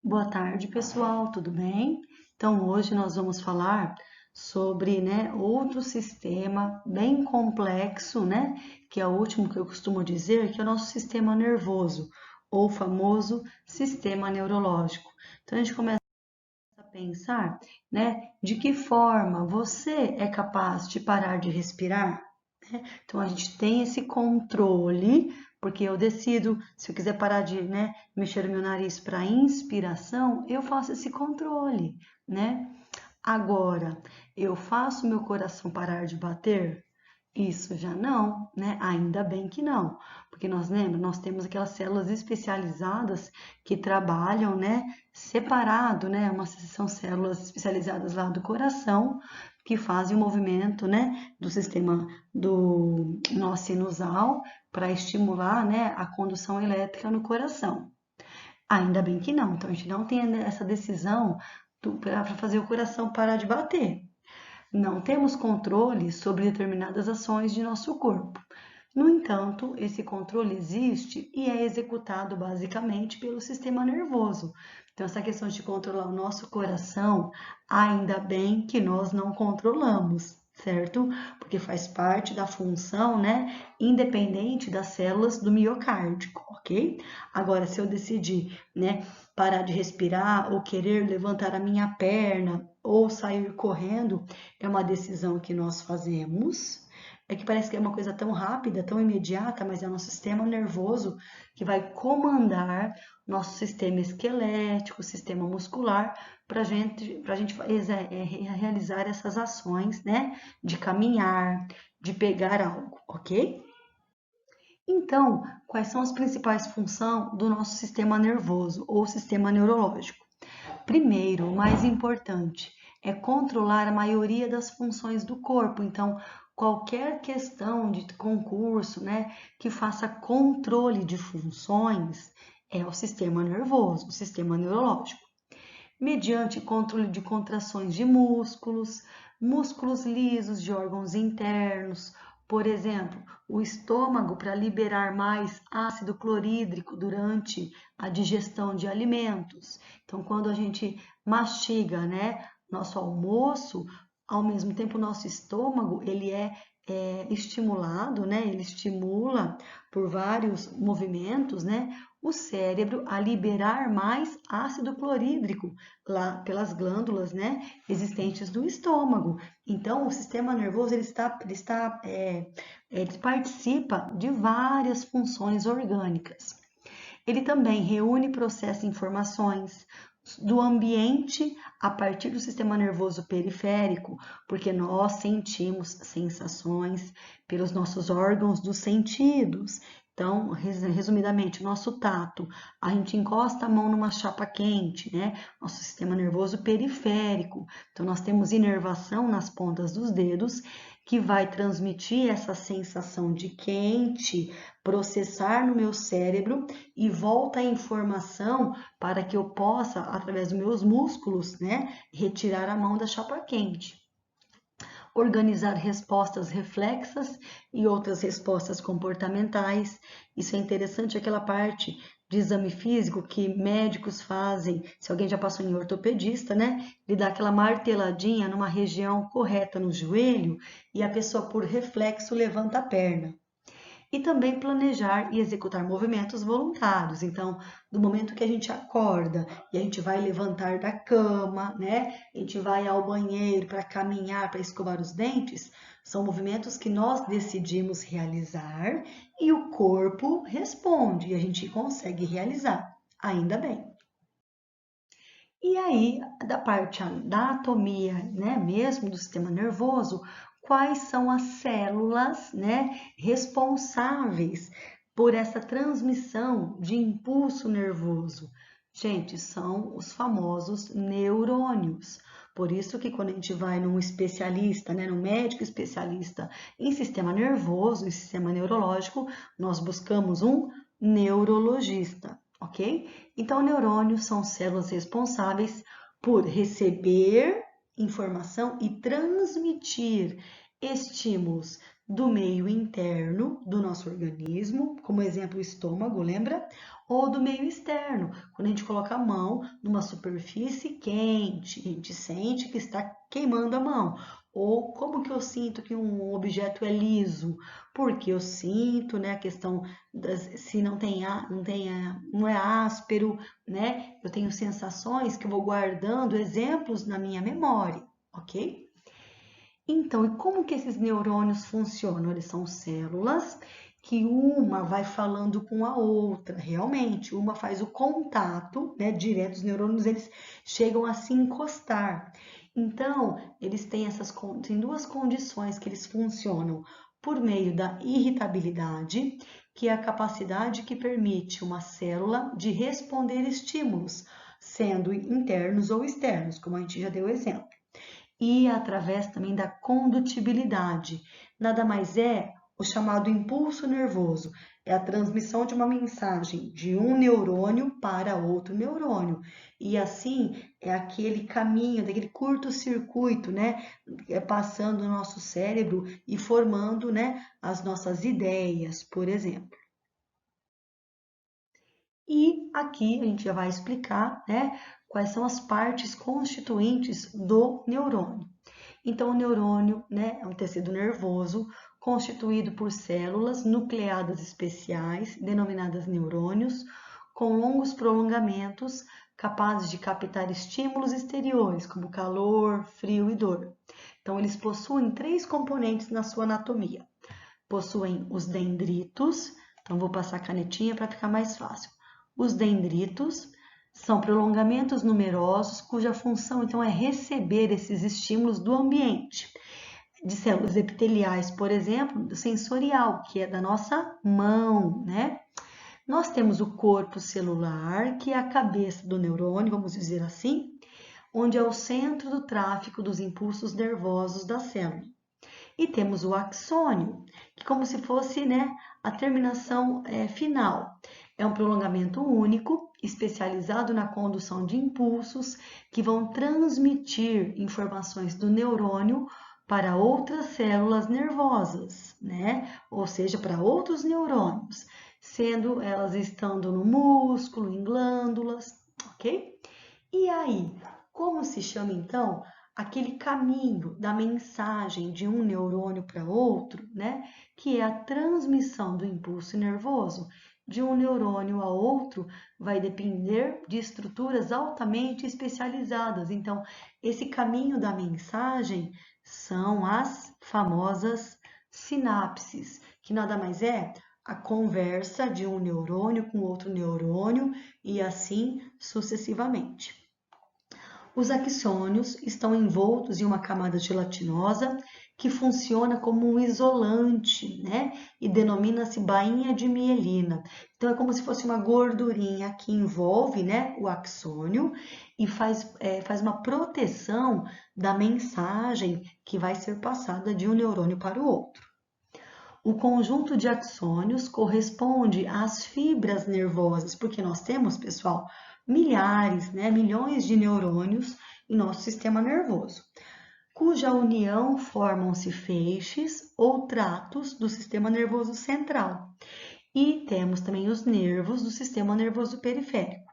Boa tarde, pessoal, tudo bem? Então, hoje nós vamos falar sobre, outro sistema bem complexo, que é o último que eu costumo dizer, que é o nosso sistema nervoso, ou famoso sistema neurológico. Então, a gente começa a pensar, de que forma você é capaz de parar de respirar? Então a gente tem esse controle, porque eu decido, se eu quiser parar de, mexer o meu nariz para inspiração, eu faço esse controle, né? Agora, eu faço meu coração parar de bater? Isso já não, né? Ainda bem que não, porque nós temos aquelas células especializadas que trabalham, separado, são células especializadas lá do coração que fazem o movimento, do sistema do nosso sinusal para estimular, a condução elétrica no coração. Ainda bem que não, então a gente não tem essa decisão para fazer o coração parar de bater. Não temos controle sobre determinadas ações de nosso corpo. No entanto, esse controle existe e é executado basicamente pelo sistema nervoso. Então, essa questão de controlar o nosso coração, ainda bem que nós não controlamos, certo? Porque faz parte da função, independente das células do miocárdio, ok? Agora, se eu decidir, parar de respirar ou querer levantar a minha perna ou sair correndo, é uma decisão que nós fazemos. É que parece que é uma coisa tão rápida, tão imediata, mas é o nosso sistema nervoso que vai comandar nosso sistema esquelético, sistema muscular, para gente realizar essas ações, de caminhar, de pegar algo, ok? Então, quais são as principais funções do nosso sistema nervoso ou sistema neurológico? Primeiro, o mais importante, é controlar a maioria das funções do corpo. Então, qualquer questão de concurso, que faça controle de funções, é o sistema nervoso, o sistema neurológico. Mediante controle de contrações de músculos, músculos lisos de órgãos internos, por exemplo, o estômago para liberar mais ácido clorídrico durante a digestão de alimentos. Então, quando a gente mastiga, nosso almoço, ao mesmo tempo o nosso estômago, ele é estimulado, ele estimula por vários movimentos, o cérebro a liberar mais ácido clorídrico lá pelas glândulas, existentes no estômago. Então, o sistema nervoso ele participa de várias funções orgânicas. Ele também reúne e processa informações do ambiente a partir do sistema nervoso periférico, porque nós sentimos sensações pelos nossos órgãos dos sentidos. Então, resumidamente, o nosso tato, a gente encosta a mão numa chapa quente, Nosso sistema nervoso periférico. Então, nós temos inervação nas pontas dos dedos que vai transmitir essa sensação de quente, processar no meu cérebro e volta a informação para que eu possa, através dos meus músculos, retirar a mão da chapa quente. Organizar respostas reflexas e outras respostas comportamentais. Isso é interessante, aquela parte de exame físico que médicos fazem, se alguém já passou em ortopedista, ele dá aquela marteladinha numa região correta no joelho e a pessoa, por reflexo, levanta a perna e também planejar e executar movimentos voluntários. Então, do momento que a gente acorda e a gente vai levantar da cama, a gente vai ao banheiro para caminhar, para escovar os dentes, são movimentos que nós decidimos realizar e o corpo responde e a gente consegue realizar. Ainda bem. E aí, da parte da anatomia, mesmo do sistema nervoso, quais são as células, responsáveis por essa transmissão de impulso nervoso? Gente, são os famosos neurônios. Por isso que quando a gente vai num especialista, num médico especialista em sistema nervoso, em sistema neurológico, nós buscamos um neurologista, ok? Então, neurônios são células responsáveis por receber informação e transmitir estímulos do meio interno do nosso organismo, como exemplo o estômago, lembra? Ou do meio externo, quando a gente coloca a mão numa superfície quente, a gente sente que está queimando a mão. Ou como que eu sinto que um objeto é liso? Porque eu sinto, né, a questão se não é áspero, né? Eu tenho sensações que eu vou guardando exemplos na minha memória, ok? Então, e como que esses neurônios funcionam? Eles são células que uma vai falando com a outra, realmente, uma faz o contato, né, direto, os neurônios eles chegam a se encostar. Então, eles têm tem duas condições que eles funcionam por meio da irritabilidade, que é a capacidade que permite uma célula de responder estímulos, sendo internos ou externos, como a gente já deu exemplo, e através também da condutibilidade. Nada mais é o chamado impulso nervoso, é a transmissão de uma mensagem de um neurônio para outro neurônio. E assim é aquele caminho, daquele curto-circuito, né, passando no nosso cérebro e formando, né, as nossas ideias, por exemplo. E aqui a gente já vai explicar, né, quais são as partes constituintes do neurônio. Então, o neurônio, né, é um tecido nervoso constituído por células nucleadas especiais, denominadas neurônios, com longos prolongamentos capazes de captar estímulos exteriores, como calor, frio e dor. Então, eles possuem três componentes na sua anatomia. Possuem os dendritos, então vou passar a canetinha para ficar mais fácil. Os dendritos são prolongamentos numerosos cuja função então é receber esses estímulos do ambiente, de células epiteliais, por exemplo, do sensorial, que é da nossa mão, né? Nós temos o corpo celular, que é a cabeça do neurônio, vamos dizer assim, onde é o centro do tráfego dos impulsos nervosos da célula. E temos o axônio, que como se fosse, né, a terminação final. É um prolongamento único, especializado na condução de impulsos que vão transmitir informações do neurônio para outras células nervosas, né? Ou seja, para outros neurônios, sendo elas estando no músculo, em glândulas, ok? E aí, como se chama então aquele caminho da mensagem de um neurônio para outro, né? Que é a transmissão do impulso nervoso de um neurônio a outro, vai depender de estruturas altamente especializadas. Então, esse caminho da mensagem são as famosas sinapses, que nada mais é a conversa de um neurônio com outro neurônio e assim sucessivamente. Os axônios estão envoltos em uma camada gelatinosa que funciona como um isolante, né? E denomina-se bainha de mielina. Então, é como se fosse uma gordurinha que envolve, né, o axônio e faz uma proteção da mensagem que vai ser passada de um neurônio para o outro. O conjunto de axônios corresponde às fibras nervosas, porque nós temos, pessoal, milhares, né, milhões de neurônios em nosso sistema nervoso, cuja união formam-se feixes ou tratos do sistema nervoso central. E temos também os nervos do sistema nervoso periférico.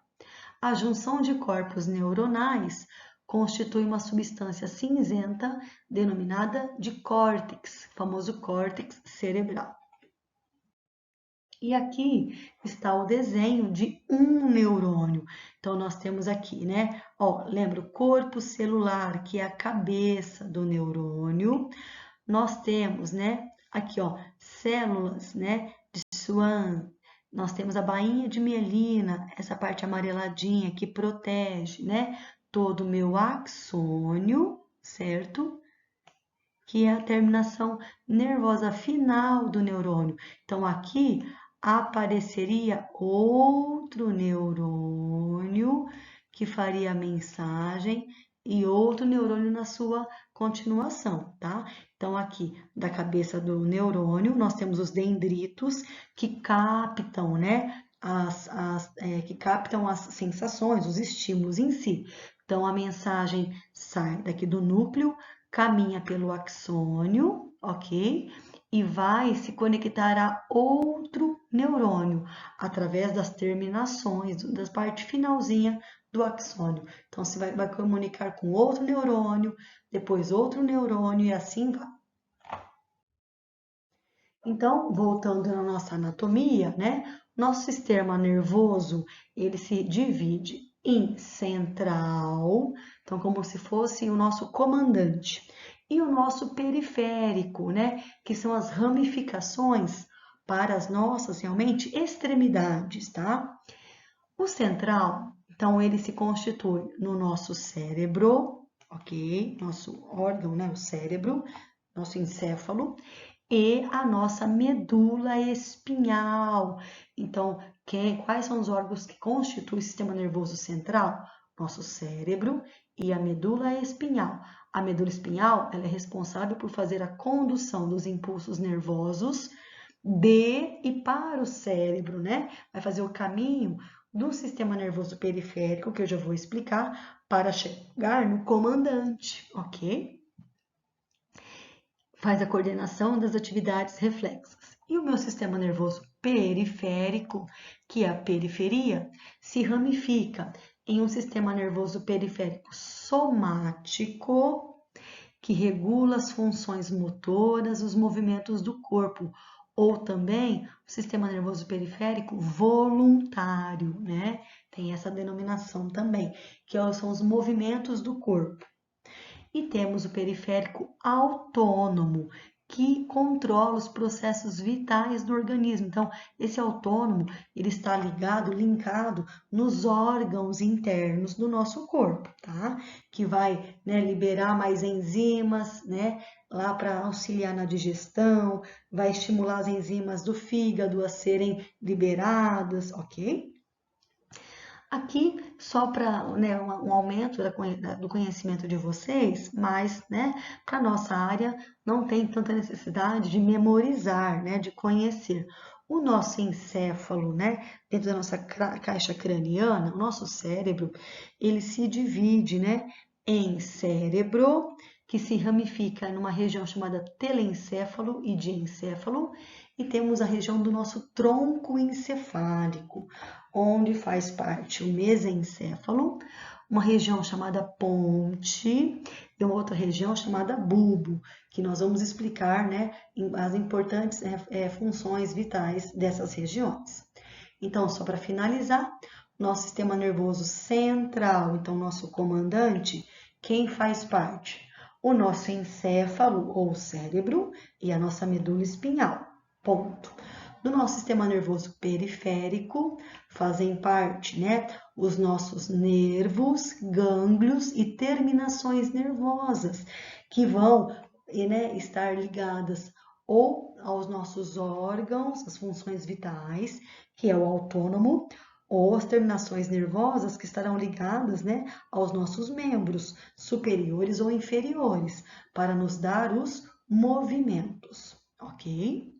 A junção de corpos neuronais constitui uma substância cinzenta denominada de córtex, famoso córtex cerebral. E aqui está o desenho de um neurônio. Então, nós temos aqui, né? Ó, lembra o corpo celular, que é a cabeça do neurônio. Nós temos, né? Aqui, ó, células, né? De Schwann. Nós temos a bainha de mielina, essa parte amareladinha que protege, né? Todo o meu axônio, certo? Que é a terminação nervosa final do neurônio. Então, aqui apareceria outro neurônio que faria a mensagem e outro neurônio na sua continuação, tá? Então, aqui da cabeça do neurônio, nós temos os dendritos que captam, né? Que captam as sensações, os estímulos em si. Então, a mensagem sai daqui do núcleo, caminha pelo axônio, ok? e vai se conectar a outro neurônio através das terminações, da parte finalzinha do axônio. Então, você vai comunicar com outro neurônio, depois outro neurônio e assim vai. Então, voltando na nossa anatomia, né? Nosso sistema nervoso, ele se divide em central, então como se fosse o nosso comandante, e o nosso periférico, né? Que são as ramificações para as nossas, realmente, extremidades, tá? O central, então, ele se constitui no nosso cérebro, ok? Nosso órgão, né? O cérebro, nosso encéfalo, e a nossa medula espinhal. Então, quais são os órgãos que constituem o sistema nervoso central? Nosso cérebro e a medula espinhal. A medula espinhal, ela é responsável por fazer a condução dos impulsos nervosos de e para o cérebro, né? Vai fazer o caminho do sistema nervoso periférico, que eu já vou explicar, para chegar no comandante, ok? Faz a coordenação das atividades reflexas. E o meu sistema nervoso periférico, que é a periferia, se ramifica em um sistema nervoso periférico somático, que regula as funções motoras, os movimentos do corpo, ou também o sistema nervoso periférico voluntário, né? Tem essa denominação também, que são os movimentos do corpo. E temos o periférico autônomo, que controla os processos vitais do organismo. Então, esse autônomo, ele está linkado nos órgãos internos do nosso corpo, tá? Que vai, né, liberar mais enzimas, né, lá para auxiliar na digestão, vai estimular as enzimas do fígado a serem liberadas, ok? Aqui, só para, né, um aumento do conhecimento de vocês, mas, né, para nossa área não tem tanta necessidade de memorizar, né, de conhecer. O nosso encéfalo, né, dentro da nossa caixa craniana, o nosso cérebro, ele se divide, né, em cérebro, que se ramifica numa região chamada telencéfalo e diencéfalo, e temos a região do nosso tronco encefálico, onde faz parte o mesencéfalo, uma região chamada ponte e uma outra região chamada bulbo, que nós vamos explicar, né, as importantes funções vitais dessas regiões. Então, só para finalizar, nosso sistema nervoso central, então nosso comandante, quem faz parte? O nosso encéfalo ou cérebro e a nossa medula espinhal. Ponto. Do nosso sistema nervoso periférico fazem parte, né, os nossos nervos, gânglios e terminações nervosas, que vão, né, estar ligadas ou aos nossos órgãos, as funções vitais, que é o autônomo, ou as terminações nervosas que estarão ligadas, né, aos nossos membros superiores ou inferiores, para nos dar os movimentos, ok?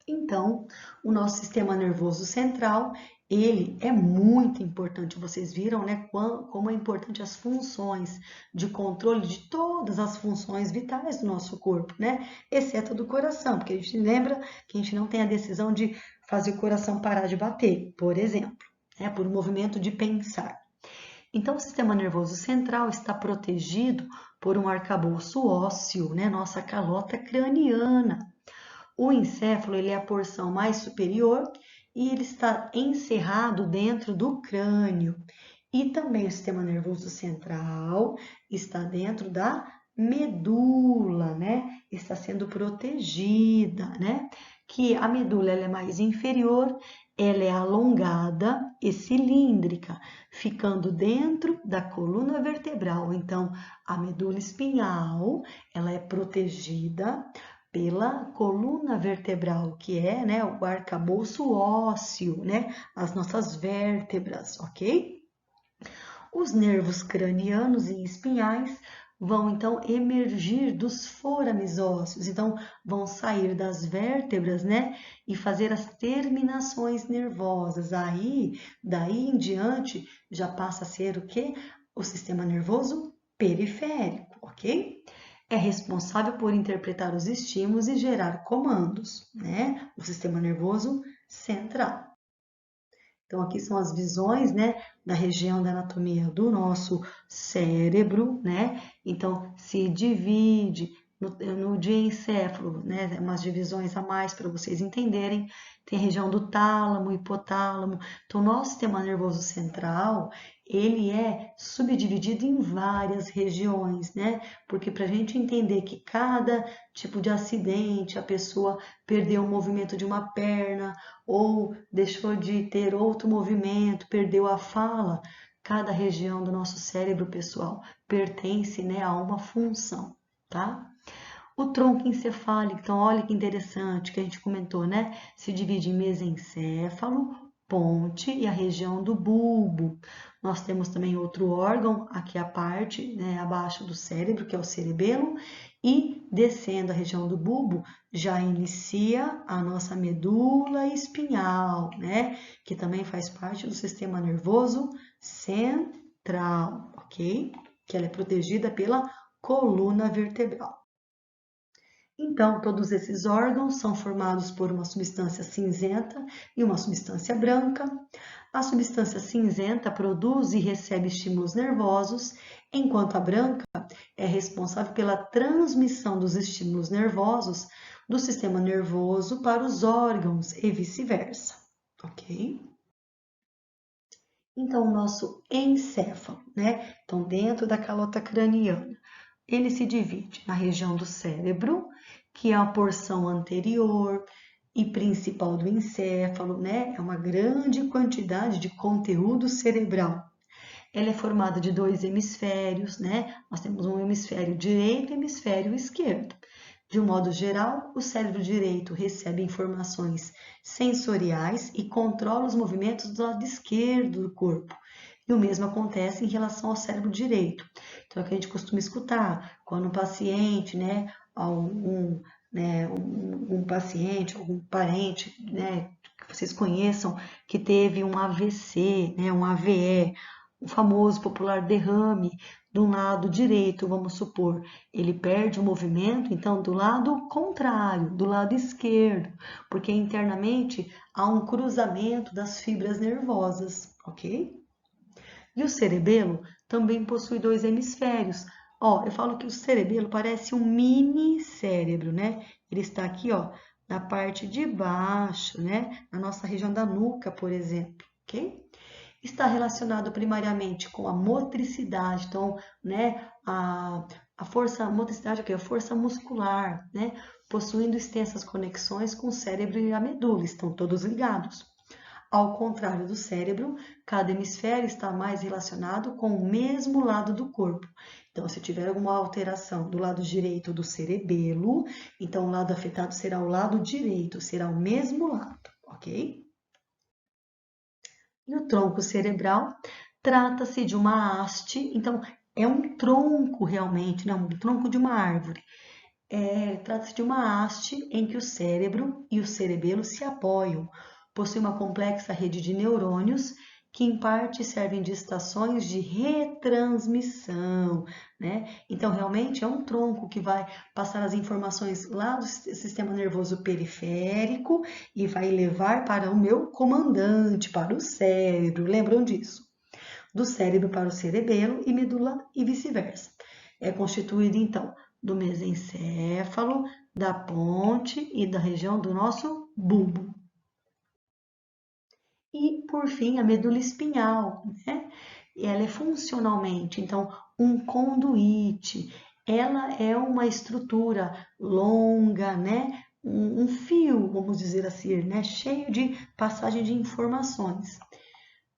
Então, o nosso sistema nervoso central, ele é muito importante. Vocês viram, né, como é importante as funções de controle de todas as funções vitais do nosso corpo, né? Exceto do coração, porque a gente lembra que a gente não tem a decisão de fazer o coração parar de bater, por exemplo, né, por um movimento de pensar. Então, o sistema nervoso central está protegido por um arcabouço ósseo, né, nossa calota craniana. O encéfalo, ele é a porção mais superior e ele está encerrado dentro do crânio. E também o sistema nervoso central está dentro da medula, né? Está sendo protegida, né? Que a medula ela é mais inferior, ela é alongada e cilíndrica, ficando dentro da coluna vertebral. Então, a medula espinhal, ela é protegida pela coluna vertebral, que é, né, o arcabouço ósseo, né, as nossas vértebras, ok? Os nervos cranianos e espinhais vão então emergir dos forames ósseos, então vão sair das vértebras, né, e fazer as terminações nervosas. Aí, daí em diante, já passa a ser o quê? O sistema nervoso periférico, ok? é responsável por interpretar os estímulos e gerar comandos, né? O sistema nervoso central. Então, aqui são as visões, né, da região da anatomia do nosso cérebro, né? Então, se divide no diencéfalo, né? Umas divisões a mais para vocês entenderem. Tem a região do tálamo, hipotálamo. Então, o nosso sistema nervoso central, ele é subdividido em várias regiões, né? Porque para a gente entender que cada tipo de acidente, a pessoa perdeu o movimento de uma perna, ou deixou de ter outro movimento, perdeu a fala, cada região do nosso cérebro, pessoal, pertence, né, a uma função, tá? O tronco encefálico, então olha que interessante que a gente comentou, né? Se divide em mesencéfalo, ponte e a região do bulbo. Nós temos também outro órgão, aqui a parte, né, abaixo do cérebro, que é o cerebelo, e descendo a região do bulbo, já inicia a nossa medula espinhal, né? Que também faz parte do sistema nervoso central, ok? Que ela é protegida pela coluna vertebral. Então, todos esses órgãos são formados por uma substância cinzenta e uma substância branca. A substância cinzenta produz e recebe estímulos nervosos, enquanto a branca é responsável pela transmissão dos estímulos nervosos do sistema nervoso para os órgãos e vice-versa, ok? Então, o nosso encéfalo, né? Então, dentro da calota craniana, ele se divide na região do cérebro, que é a porção anterior e principal do encéfalo, né? É uma grande quantidade de conteúdo cerebral. Ela é formada de dois hemisférios, né? Nós temos um hemisfério direito e hemisfério esquerdo. De um modo geral, o cérebro direito recebe informações sensoriais e controla os movimentos do lado esquerdo do corpo. E o mesmo acontece em relação ao cérebro direito. Então, é o que a gente costuma escutar quando um paciente, né, um paciente, algum parente, né, que vocês conheçam, que teve um AVC, né, um AVE, o famoso popular derrame do lado direito, vamos supor, ele perde o movimento, então, do lado contrário, do lado esquerdo, porque internamente há um cruzamento das fibras nervosas, ok? E o cerebelo também possui dois hemisférios. Ó, eu falo que o cerebelo parece um mini cérebro, né? Ele está aqui, ó, na parte de baixo, né? Na nossa região da nuca, por exemplo, ok? Está relacionado primariamente com a motricidade, então, né, a força, a motricidade, a força muscular, né, possuindo extensas conexões com o cérebro e a medula, estão todos ligados. Ao contrário do cérebro, cada hemisfério está mais relacionado com o mesmo lado do corpo. Então, se tiver alguma alteração do lado direito do cerebelo, então o lado afetado será o lado direito, será o mesmo lado, ok? E o tronco cerebral trata-se de uma haste, então é um tronco realmente, não, um tronco de uma árvore. Trata-se de uma haste em que o cérebro e o cerebelo se apoiam. Possui uma complexa rede de neurônios que em parte servem de estações de retransmissão, né? Então, realmente é um tronco que vai passar as informações lá do sistema nervoso periférico e vai levar para o meu comandante, para o cérebro. Lembram disso? Do cérebro para o cerebelo e medula e vice-versa. É constituído, então, do mesencéfalo, da ponte e da região do nosso bulbo. E, por fim, a medula espinhal, né? Ela é funcionalmente, então, um conduíte. Ela é uma estrutura longa, né? Um fio, vamos dizer assim, né? Cheio de passagem de informações.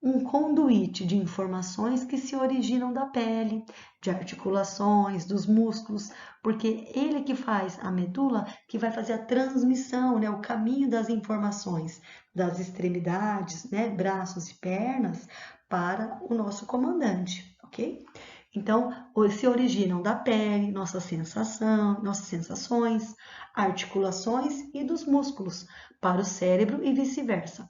Um conduíte de informações que se originam da pele, de articulações, dos músculos, porque ele que faz a medula, que vai fazer a transmissão, né, o caminho das informações das extremidades, né, braços e pernas, para o nosso comandante, ok? Então, se originam da pele, nossa sensação, nossas sensações, articulações e dos músculos, para o cérebro e vice-versa.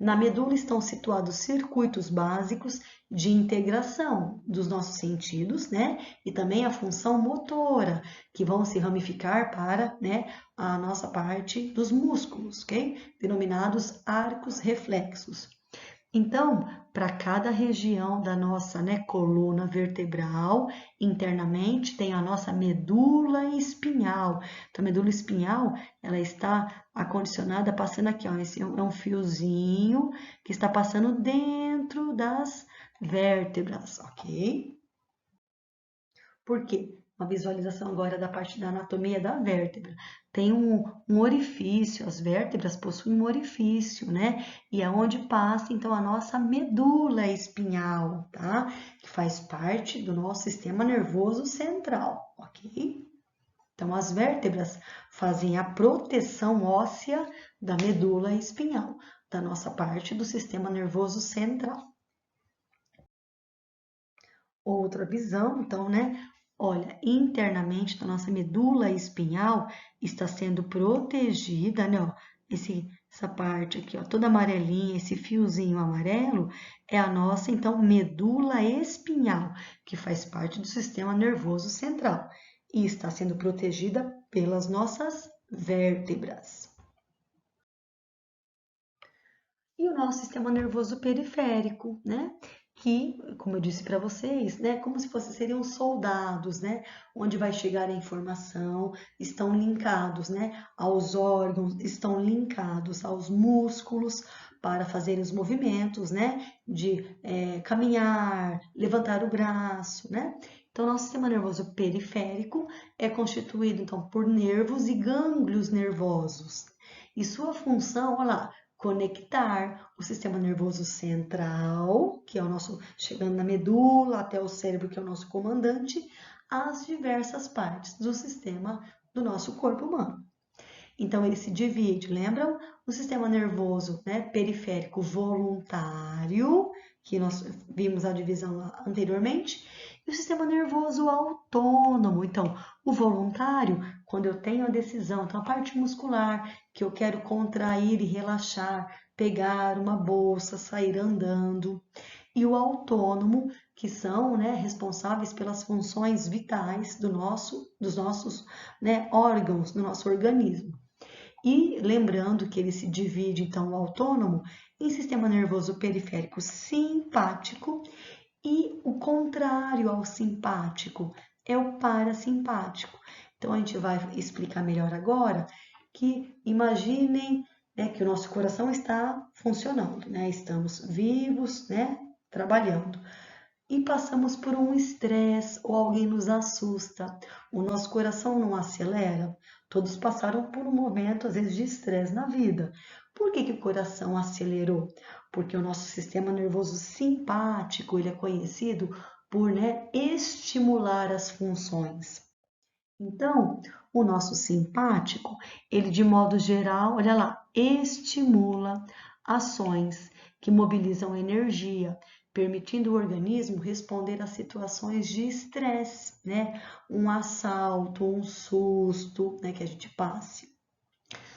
Na medula estão situados circuitos básicos de integração dos nossos sentidos, né? E também a função motora, que vão se ramificar para, né, a nossa parte dos músculos, ok? Denominados arcos reflexos. Então, para cada região da nossa, né, coluna vertebral, internamente tem a nossa medula espinhal. Então, a medula espinhal, ela está acondicionada, passando aqui, ó, esse é um fiozinho que está passando dentro das vértebras, ok? Por quê? Uma visualização agora da parte da anatomia da vértebra. Tem um orifício, as vértebras possuem um orifício, né? E é onde passa, então, a nossa medula espinhal, tá? Que faz parte do nosso sistema nervoso central, ok? Então, as vértebras fazem a proteção óssea da medula espinhal, da nossa parte do sistema nervoso central. Outra visão, então, né? Olha, internamente a nossa medula espinhal está sendo protegida, né? Ó, essa parte aqui, ó, toda amarelinha, esse fiozinho amarelo, é a nossa, então, medula espinhal, que faz parte do sistema nervoso central e está sendo protegida pelas nossas vértebras. E o nosso sistema nervoso periférico, né? Que, como eu disse para vocês, né, como se seriam soldados, né, onde vai chegar a informação, estão linkados, né, aos órgãos, estão linkados aos músculos para fazer os movimentos, né, de caminhar, levantar o braço, né. Então, nosso sistema nervoso periférico é constituído, então, por nervos e gânglios nervosos. E sua função, olha lá, conectar o sistema nervoso central, que é o nosso, chegando na medula, até o cérebro, que é o nosso comandante, às diversas partes do sistema do nosso corpo humano. Então, ele se divide, lembram? O sistema nervoso, né, periférico voluntário, que nós vimos a divisão lá anteriormente, e o sistema nervoso autônomo. Então, o voluntário, quando eu tenho a decisão, então a parte muscular, que eu quero contrair e relaxar, pegar uma bolsa, sair andando. E o autônomo, que são, né, responsáveis pelas funções vitais dos nossos, né, órgãos, do nosso organismo. E lembrando que ele se divide, então, o autônomo em sistema nervoso periférico simpático e o contrário ao simpático é o parasimpático. Então, a gente vai explicar melhor agora que imaginem, né, que o nosso coração está funcionando, né? Estamos vivos, né, trabalhando. E passamos por um estresse ou alguém nos assusta, o nosso coração não acelera. Todos passaram por um momento, às vezes, de estresse na vida. Por que o coração acelerou? Porque o nosso sistema nervoso simpático, ele é conhecido por, né, estimular as funções. Então, o nosso simpático, ele de modo geral, olha lá, estimula ações que mobilizam energia, permitindo o organismo responder a situações de estresse, né? Um assalto, um susto, né, que a gente passe.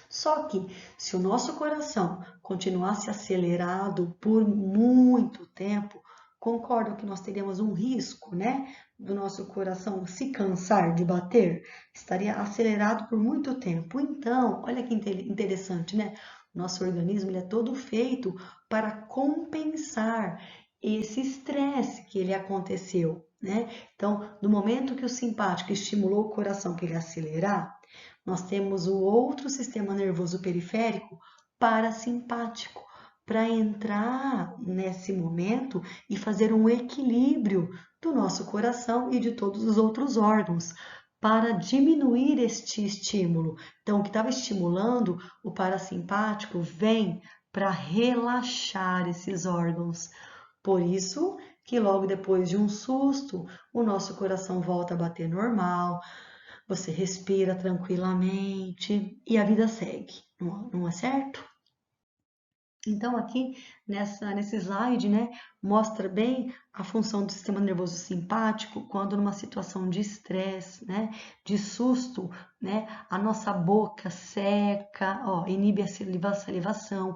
Só que se o nosso coração continuasse acelerado por muito tempo, concordam que nós teríamos um risco, né, do nosso coração se cansar de bater? Estaria acelerado por muito tempo. Então, olha que interessante, né? O nosso organismo ele é todo feito para compensar esse estresse que ele aconteceu, né? Então, no momento que o simpático estimulou o coração para ele acelerar, nós temos o outro sistema nervoso periférico parasimpático para entrar nesse momento e fazer um equilíbrio do nosso coração e de todos os outros órgãos para diminuir este estímulo. Então, o que estava estimulando o parasimpático vem para relaxar esses órgãos. Por isso que logo depois de um susto, o nosso coração volta a bater normal, você respira tranquilamente e a vida segue, não é certo? Então, aqui nesse slide, né, mostra bem a função do sistema nervoso simpático quando numa situação de estresse, né, de susto, né, a nossa boca seca, ó, inibe a salivação,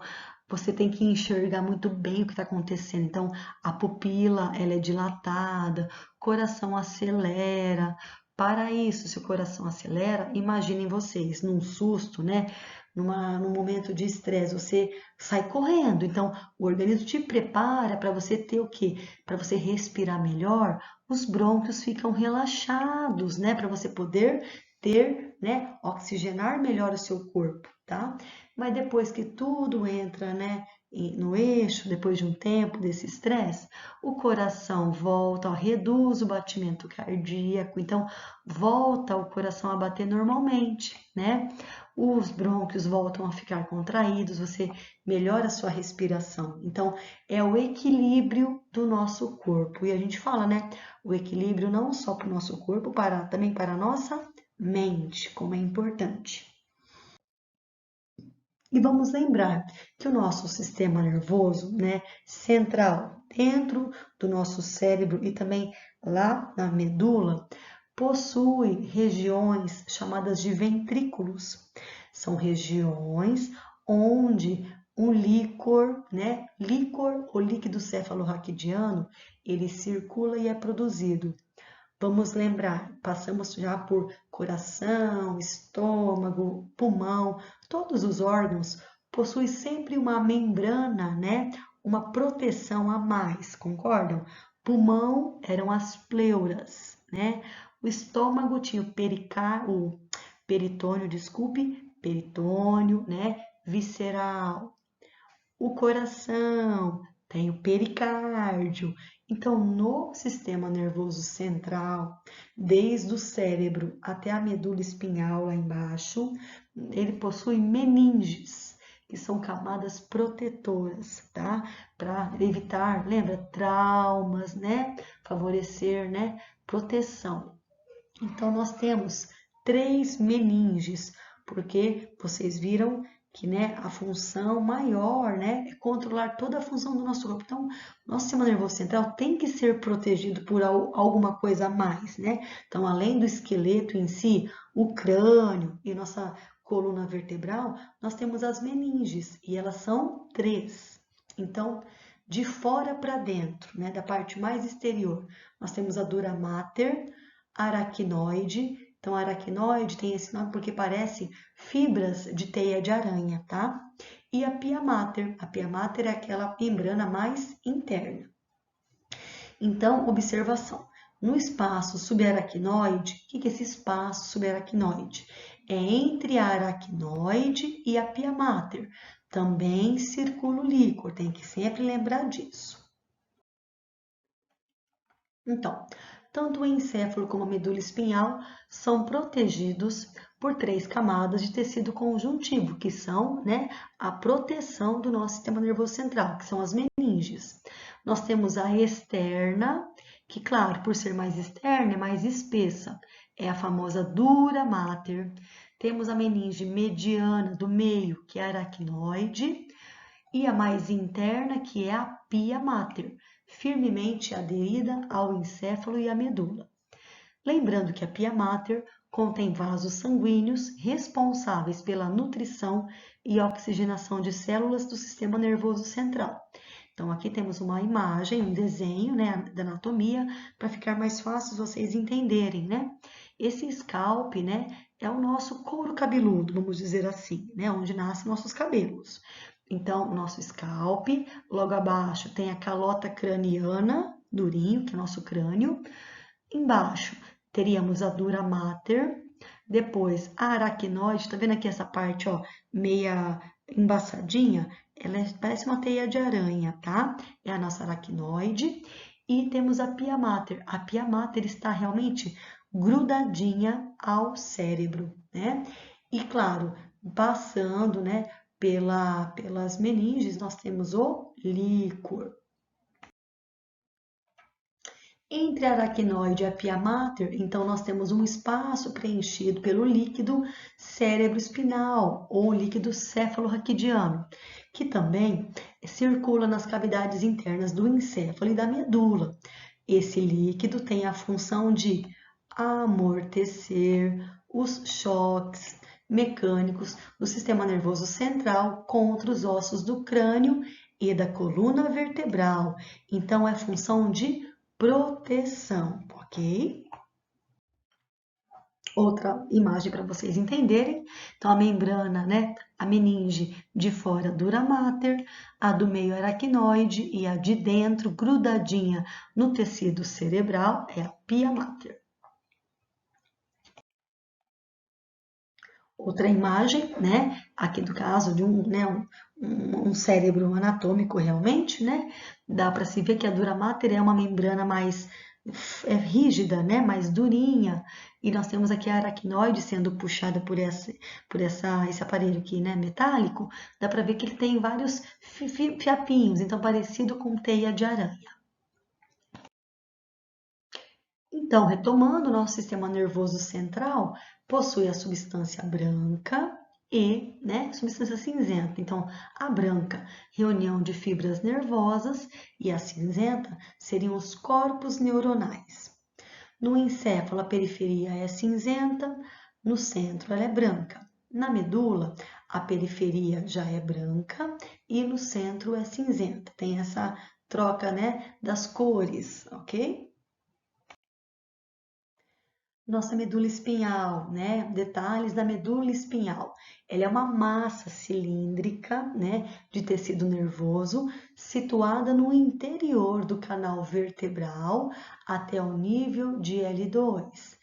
você tem que enxergar muito bem o que está acontecendo. Então, a pupila, ela é dilatada, coração acelera. Para isso, se o coração acelera, imaginem vocês, num susto, né? Num momento de estresse, você sai correndo. Então, o organismo te prepara para você ter o quê? Para você respirar melhor, os brônquios ficam relaxados, né? Para você poder ter, né? Oxigenar melhor o seu corpo, tá? Mas depois que tudo entra, né? No eixo, depois de um tempo desse estresse, o coração volta, ó, reduz o batimento cardíaco, então volta o coração a bater normalmente, né? Os brônquios voltam a ficar contraídos, você melhora a sua respiração. Então, é o equilíbrio do nosso corpo. E a gente fala, né? O equilíbrio não só para o nosso corpo, também para a nossa mente, como é importante. E vamos lembrar que o nosso sistema nervoso, né, central, dentro do nosso cérebro e também lá na medula, possui regiões chamadas de ventrículos. São regiões onde um líquor, né, líquor ou líquido cefalorraquidiano, ele circula e é produzido. Vamos lembrar, passamos já por coração, estômago, pulmão, todos os órgãos possuem sempre uma membrana, né? Uma proteção a mais, concordam? Pulmão eram as pleuras, né? O estômago tinha o peritônio, desculpe, peritônio, né? Visceral. O coração tem o pericárdio. Então, no sistema nervoso central, desde o cérebro até a medula espinhal lá embaixo, ele possui meninges, que são camadas protetoras, tá? Para evitar, lembra, traumas, né? Favorecer, né? Proteção. Então, nós temos 3 meninges, porque vocês viram que, né, a função maior, né, é controlar toda a função do nosso corpo. Então, nosso sistema nervoso central tem que ser protegido por alguma coisa a mais, né? Então, além do esqueleto em si, o crânio e nossa coluna vertebral, nós temos as meninges, e elas são 3. Então, de fora para dentro, né, da parte mais exterior, nós temos a dura mater, aracnoide. Então, aracnoide tem esse nome porque parece fibras de teia de aranha, tá? E a pia mater. A pia mater é aquela membrana mais interna. Então, observação. No espaço subaracnoide, o que é esse espaço subaracnoide? É entre a aracnoide e a pia mater. Também circula o líquor, tem que sempre lembrar disso. Então, tanto o encéfalo como a medula espinhal são protegidos por 3 camadas de tecido conjuntivo, que são, né, a proteção do nosso sistema nervoso central, que são as meninges. Nós temos a externa, que, claro, por ser mais externa, é mais espessa, é a famosa dura mater. Temos a meninge mediana do meio, que é a aracnoide, e a mais interna, que é a pia mater, firmemente aderida ao encéfalo e à medula. Lembrando que a pia mater contém vasos sanguíneos responsáveis pela nutrição e oxigenação de células do sistema nervoso central. Então, aqui temos uma imagem, um desenho, né, da anatomia, para ficar mais fácil vocês entenderem, né? Esse scalp, né, é o nosso couro cabeludo, vamos dizer assim, né, onde nascem nossos cabelos. Então, o nosso scalp, logo abaixo tem a calota craniana, durinho, que é nosso crânio. Embaixo teríamos a dura mater, depois a aracnoide, tá vendo aqui essa parte, ó, meia embaçadinha? Ela parece uma teia de aranha, tá? É a nossa aracnoide. E temos a pia mater. A pia mater está realmente grudadinha ao cérebro, né? E claro, passando, né, pelas meninges, nós temos o líquor. Entre a aracnoide e a pia mater, então, nós temos um espaço preenchido pelo líquido cérebro-espinal, ou líquido cefalorraquidiano, que também circula nas cavidades internas do encéfalo e da medula. Esse líquido tem a função de amortecer os choques, mecânicos do sistema nervoso central contra os ossos do crânio e da coluna vertebral. Então, é função de proteção, ok? Outra imagem para vocês entenderem. Então, a membrana, né? A meninge de fora, dura mater, a do meio aracnoide e a de dentro, grudadinha no tecido cerebral, é a pia mater. Outra imagem, né? Aqui do caso de um cérebro anatômico realmente, né? Dá para se ver que a dura mater é uma membrana mais rígida, né? Mais durinha. E nós temos aqui a aracnoide sendo puxada por esse aparelho aqui, né? Metálico. Dá para ver que ele tem vários fiapinhos, então parecido com teia de aranha. Então, retomando, o nosso sistema nervoso central possui a substância branca e, né, substância cinzenta. Então, a branca, reunião de fibras nervosas, e a cinzenta seriam os corpos neuronais. No encéfalo, a periferia é cinzenta, no centro ela é branca. Na medula, a periferia já é branca e no centro é cinzenta. Tem essa troca, né, das cores, ok? Nossa medula espinhal, né? Detalhes da medula espinhal. Ela é uma massa cilíndrica, né, de tecido nervoso, situada no interior do canal vertebral até o nível de L2.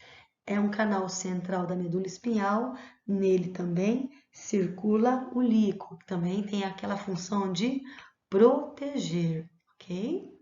É um canal central da medula espinhal, nele também circula o líquido, que também tem aquela função de proteger, ok?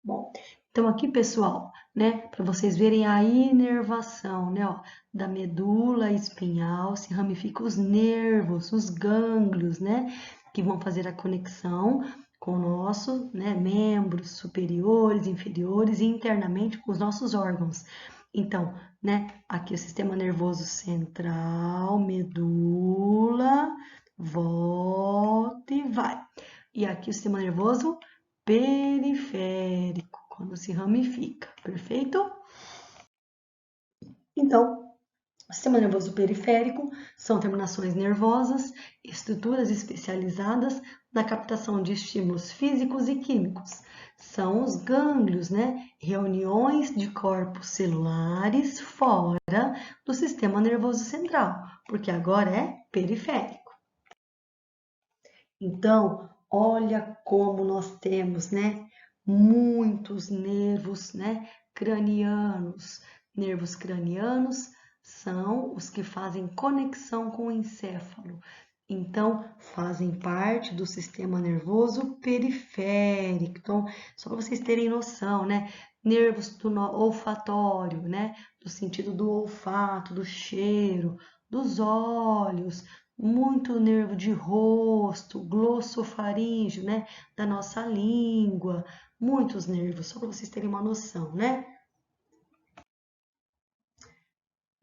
Bom, então aqui, pessoal, né, para vocês verem a inervação, né, ó, da medula espinhal, se ramifica os nervos, os gânglios, né, que vão fazer a conexão com o nosso, né, membros superiores, inferiores e internamente com os nossos órgãos. Então, né, aqui o sistema nervoso central, medula, volta e vai. E aqui o sistema nervoso periférico, quando se ramifica, perfeito? Então, o sistema nervoso periférico são terminações nervosas, estruturas especializadas na captação de estímulos físicos e químicos. São os gânglios, né? Reuniões de corpos celulares fora do sistema nervoso central, porque agora é periférico. Então, olha como nós temos, né, muitos nervos, né, cranianos. Nervos cranianos são os que fazem conexão com o encéfalo. Então, fazem parte do sistema nervoso periférico. Então, só para vocês terem noção, né? Nervos do olfatório, né? Do sentido do olfato, do cheiro, dos olhos, muito nervo de rosto, glossofaríngeo, né, da nossa língua, muitos nervos, só para vocês terem uma noção, né?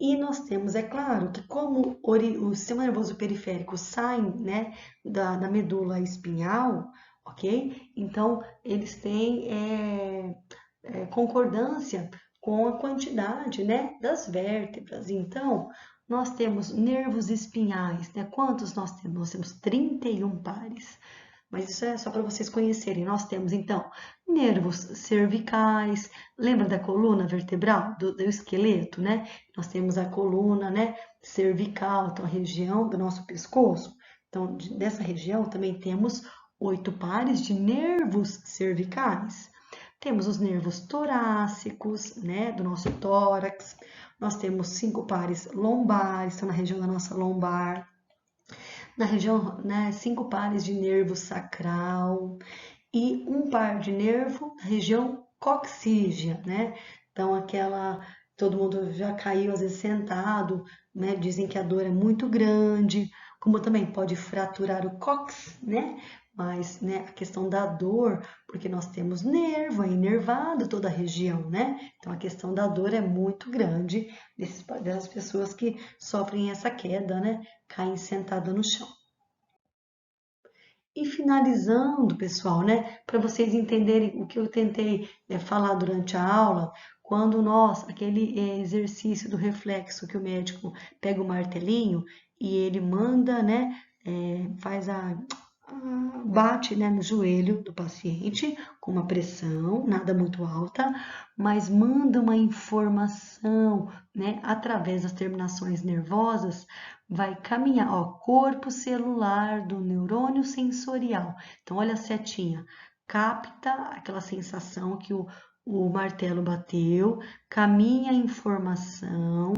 E nós temos, é claro, que como o sistema nervoso periférico sai, né, da medula espinhal, ok? Então, eles têm concordância com a quantidade, né, das vértebras. Então, nós temos nervos espinhais, né? Quantos nós temos? Nós temos 31 pares. Mas isso é só para vocês conhecerem. Nós temos, então, nervos cervicais. Lembra da coluna vertebral, do esqueleto, né? Nós temos a coluna, né, cervical, então a região do nosso pescoço. Então, dessa região também temos 8 pares de nervos cervicais. Temos os nervos torácicos, né, do nosso tórax. Nós temos 5 pares lombares, estão na região da nossa lombar. Na região, né, 5 pares de nervo sacral e um par de nervo na região coxígea, né? Então, todo mundo já caiu às vezes sentado, né? Dizem que a dor é muito grande, como também pode fraturar o cóccix, né? Mas, né, a questão da dor, porque nós temos nervo, é inervado toda a região, né? Então, a questão da dor é muito grande das pessoas que sofrem essa queda, né? Caem sentada no chão. E finalizando, pessoal, né, para vocês entenderem o que eu tentei falar durante a aula, quando nós, aquele exercício do reflexo que o médico pega o martelinho e ele manda, né, faz bate, né, no joelho do paciente com uma pressão, nada muito alta, mas manda uma informação, né, através das terminações nervosas, vai caminhar, ó, corpo celular do neurônio sensorial. Então, olha a setinha, capta aquela sensação que o martelo bateu, caminha a informação,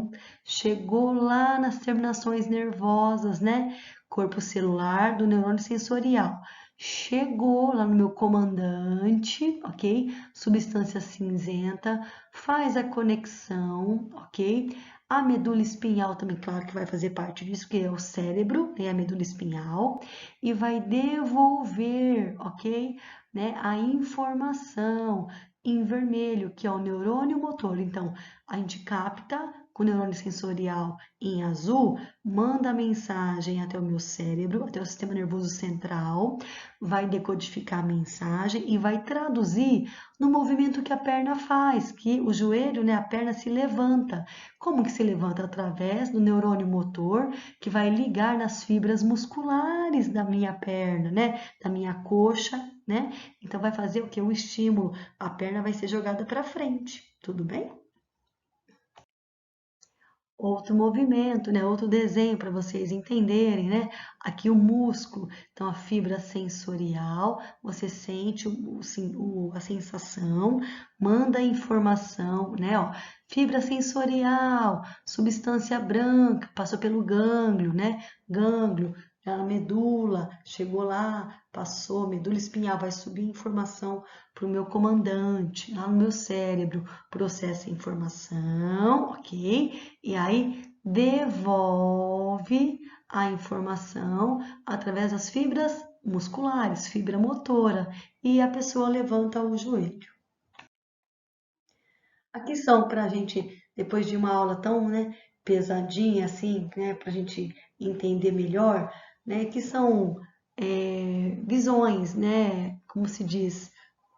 chegou lá nas terminações nervosas, né? Corpo celular do neurônio sensorial. Chegou lá no meu comandante, ok? Substância cinzenta, faz a conexão, ok? A medula espinhal também, claro que vai fazer parte disso, que é o cérebro, né? A medula espinhal, e vai devolver, ok? Né? A informação em vermelho, que é o neurônio motor. Então, a gente capta com o neurônio sensorial em azul, manda a mensagem até o meu cérebro, até o sistema nervoso central, vai decodificar a mensagem e vai traduzir no movimento que a perna faz, que o joelho, né, a perna se levanta. Como que se levanta? Através do neurônio motor, que vai ligar nas fibras musculares da minha perna, né, da minha coxa, né? Então vai fazer o que? Um estímulo, a perna vai ser jogada para frente, tudo bem? Outro movimento, né? Outro desenho para vocês entenderem, né? Aqui o músculo, então a fibra sensorial, você sente a sensação, manda a informação, né? Ó, fibra sensorial, substância branca, passou pelo gânglio, né? Gânglio, a medula, chegou lá, passou, medula espinhal, vai subir informação para o meu comandante, lá no meu cérebro, processa a informação, ok? E aí devolve a informação através das fibras musculares, fibra motora, e a pessoa levanta o joelho. Aqui são para a gente, depois de uma aula tão, né, pesadinha assim, né, para a gente entender melhor, né, que são visões, né, como se diz,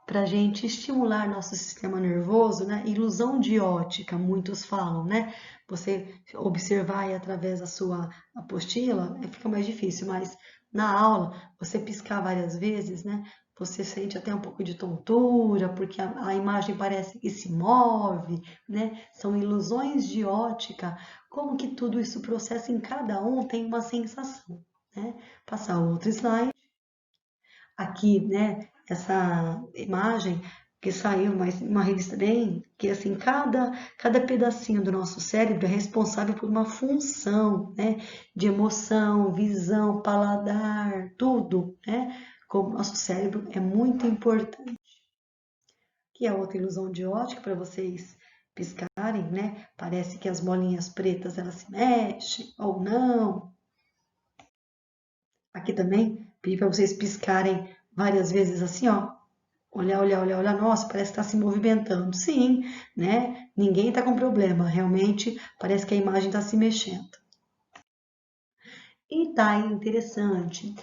para a gente estimular nosso sistema nervoso, né? Ilusão de ótica, muitos falam, né? Você observar aí através da sua apostila, fica mais difícil, mas na aula, você piscar várias vezes, né? Você sente até um pouco de tontura, porque a imagem parece que se move, né? São ilusões de ótica. Como que tudo isso processa em cada um tem uma sensação, né? Passar outro slide. Aqui, né, essa imagem que saiu uma revista bem, que assim, cada pedacinho do nosso cérebro é responsável por uma função, né, de emoção, visão, paladar, tudo, né, como nosso cérebro é muito importante. Que é outra ilusão de ótica para vocês piscarem, né, parece que as bolinhas pretas elas se mexem ou não. Aqui também, pedi para vocês piscarem várias vezes assim, ó. Olhar, olhar, olhar, olhar, nossa, parece que está se movimentando. Sim, né? Ninguém está com problema, realmente parece que a imagem está se mexendo. E tá interessante,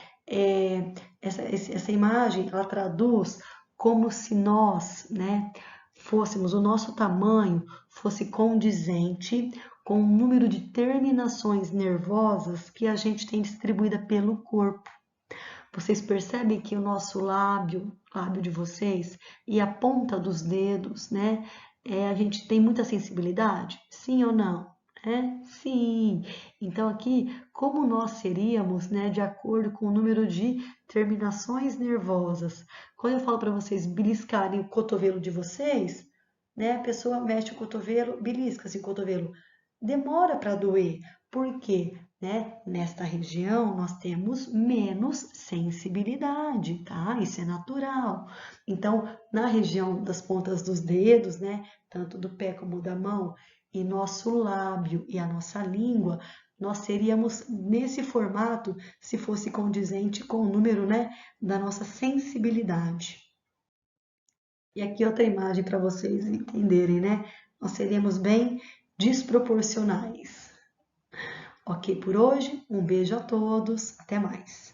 essa imagem, ela traduz como se nós, né, fôssemos, o nosso tamanho fosse condizente com o número de terminações nervosas que a gente tem distribuída pelo corpo. Vocês percebem que o nosso lábio de vocês e a ponta dos dedos, né? A gente tem muita sensibilidade? Sim ou não? Sim. Então aqui, como nós seríamos, né, de acordo com o número de terminações nervosas? Quando eu falo para vocês beliscarem o cotovelo de vocês, né, a pessoa mexe o cotovelo, belisca-se o cotovelo, demora para doer. Por quê? Né? Nesta região nós temos menos sensibilidade, tá? Isso é natural. Então, na região das pontas dos dedos, né, tanto do pé como da mão, e nosso lábio e a nossa língua, nós seríamos nesse formato se fosse condizente com o número, né, da nossa sensibilidade. E aqui outra imagem para vocês entenderem, né? Nós seríamos bem desproporcionais. Ok por hoje, um beijo a todos, até mais.